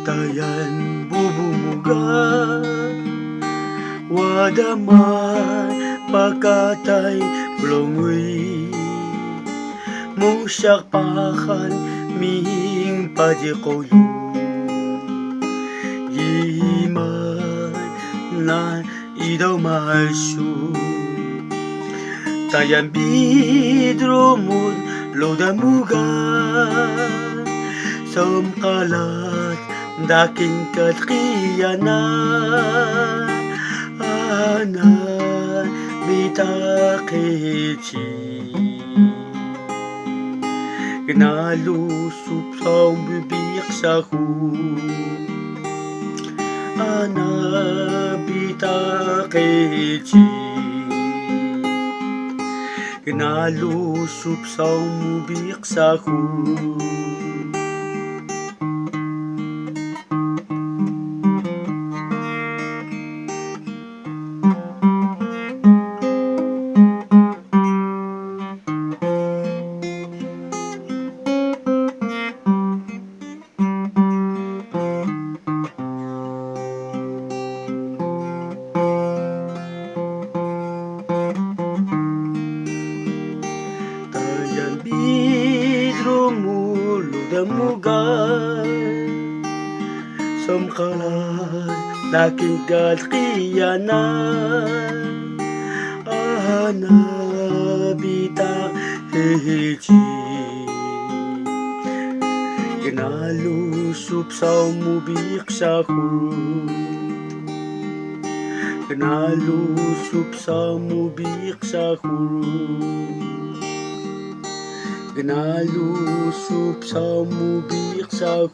Tayan bubumuga wadaman pakatay blongui musyak pakan ming padikoyo yiman na idaw masu tayan bidromud lodamuga somkalat daking katriyanan anan bitakichi gnalusup sa bibig sa anan bitakichi gnalusup sa bibig sa damugan somkalan daking katriyanan anabita hehechi gnalusup sa umubik sa gnalusup sa umubik sa gnalusup sa umubik sa